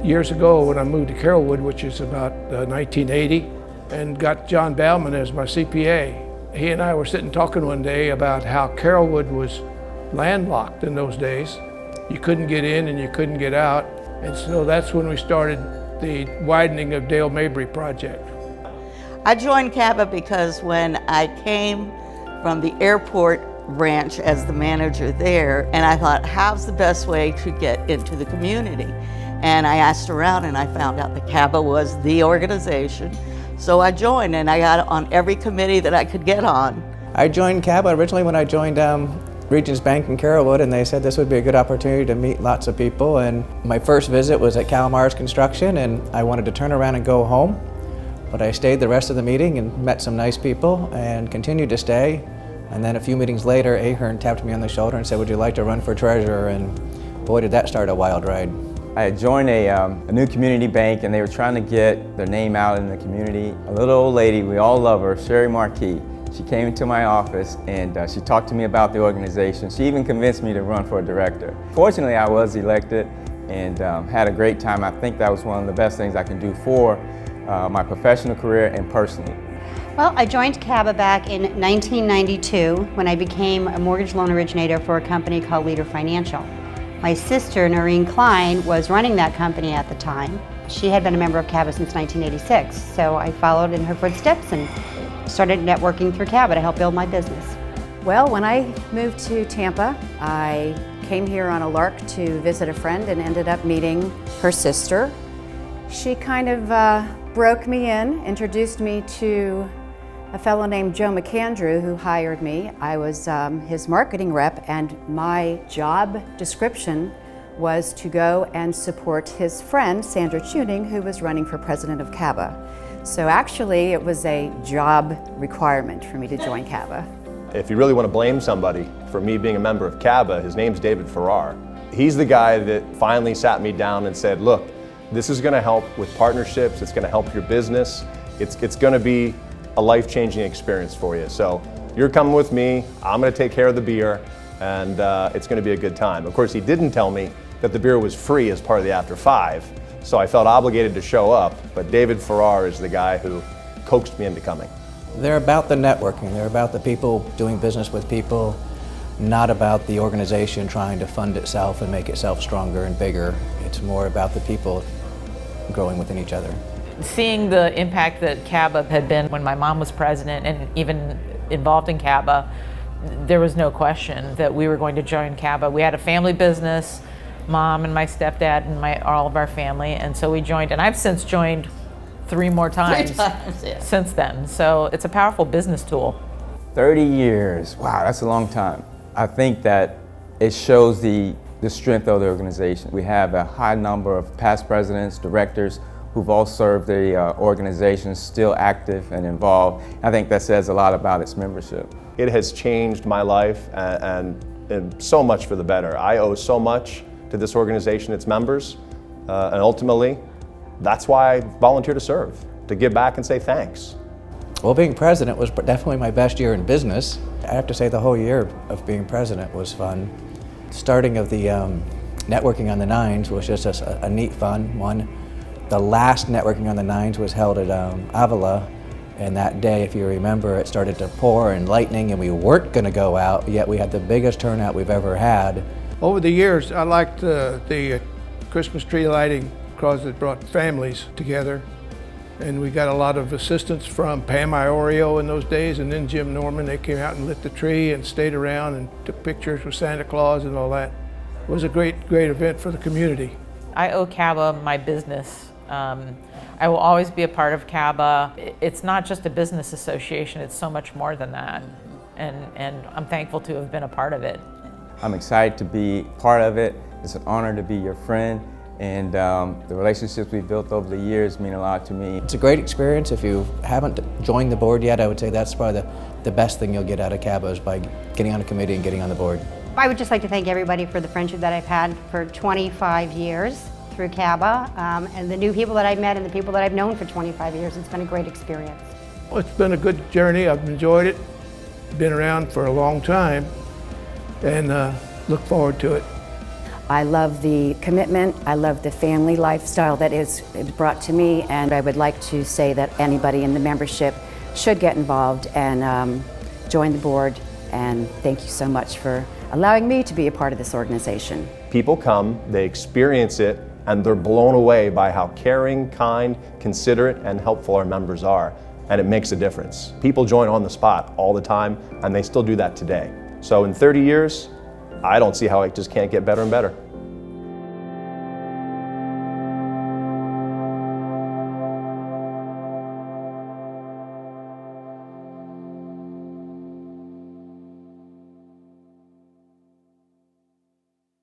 years ago when I moved to Carrollwood, which is about 1980, and got John Bauman as my CPA. He and I were sitting talking one day about how Carrollwood was landlocked in those days. You couldn't get in and you couldn't get out. And so that's when we started the widening of Dale Mabry project. I joined CABA because when I came from the airport branch as the manager there, and I thought, how's the best way to get into the community? And I asked around and I found out that CABA was the organization. So I joined and I got on every committee that I could get on. I joined CABA originally when I joined Regions Bank in Carrollwood, and they said this would be a good opportunity to meet lots of people. And my first visit was at Calamar's Construction, and I wanted to turn around and go home. But I stayed the rest of the meeting and met some nice people and continued to stay. And then a few meetings later, Ahern tapped me on the shoulder and said, would you like to run for treasurer? And boy, did that start a wild ride. I had joined a new community bank, and they were trying to get their name out in the community. A little old lady, we all love her, Sherry Marquis. She came into my office and she talked to me about the organization. She even convinced me to run for a director. Fortunately, I was elected and had a great time. I think that was one of the best things I can do for my professional career and personally. Well, I joined CABA back in 1992 when I became a mortgage loan originator for a company called Leader Financial. My sister, Noreen Klein, was running that company at the time. She had been a member of CABA since 1986, so I followed in her footsteps and started networking through CABA to help build my business. Well, when I moved to Tampa, I came here on a lark to visit a friend and ended up meeting her sister. She kind of broke me in, introduced me to a fellow named Joe McAndrew who hired me. I was his marketing rep, and my job description was to go and support his friend, Sandra Tuning, who was running for president of CABA. So actually, it was a job requirement for me to join CABA. If you really want to blame somebody for me being a member of CABA, his name's David Farrar. He's the guy that finally sat me down and said, look, this is going to help with partnerships, it's going to help your business, it's going to be a life-changing experience for you. So you're coming with me, I'm going to take care of the beer, and it's going to be a good time. Of course, he didn't tell me that the beer was free as part of the After 5. So I felt obligated to show up, but David Farrar is the guy who coaxed me into coming. They're about the networking. They're about the people doing business with people, not about the organization trying to fund itself and make itself stronger and bigger. It's more about the people growing within each other. Seeing the impact that CABA had been when my mom was president and even involved in CABA, there was no question that we were going to join CABA. We had a family business, Mom and my stepdad and all of our family, and so we joined, and I've since joined 3 more times, yeah. Since then. So it's a powerful business tool. 30 years, wow, that's a long time. I think that it shows the strength of the organization. We have a high number of past presidents, directors, who've all served the organization, still active and involved. I think that says a lot about its membership. It has changed my life and so much for the better. I owe so much to this organization, its members, and ultimately, that's why I volunteer to serve, to give back and say thanks. Well, being president was definitely my best year in business. I have to say the whole year of being president was fun. Starting of the networking on the Nines was just a neat fun one. The last networking on the Nines was held at Avila, and that day, if you remember, it started to pour and lightning and we weren't gonna go out, yet we had the biggest turnout we've ever had. Over the years, I liked the Christmas tree lighting because it brought families together. And we got a lot of assistance from Pam Iorio in those days, and then Jim Norman. They came out and lit the tree and stayed around and took pictures with Santa Claus and all that. It was a great event for the community. I owe CABA my business. I will always be a part of CABA. It's not just a business association, it's so much more than that. And I'm thankful to have been a part of it. I'm excited to be part of it. It's an honor to be your friend, and the relationships we've built over the years mean a lot to me. It's a great experience. If you haven't joined the board yet, I would say that's probably the best thing you'll get out of CABA is by getting on a committee and getting on the board. I would just like to thank everybody for the friendship that I've had for 25 years through CABA, and the new people that I've met and the people that I've known for 25 years. It's been a great experience. Well, it's been a good journey. I've enjoyed it. Been around for a long time, and look forward to it. I love the commitment, I love the family lifestyle that is brought to me, and I would like to say that anybody in the membership should get involved and join the board, and thank you so much for allowing me to be a part of this organization. People come, they experience it, and they're blown away by how caring, kind, considerate, and helpful our members are, and it makes a difference. People join on the spot all the time, and they still do that today. So in 30 years, I don't see how it just can't get better and better.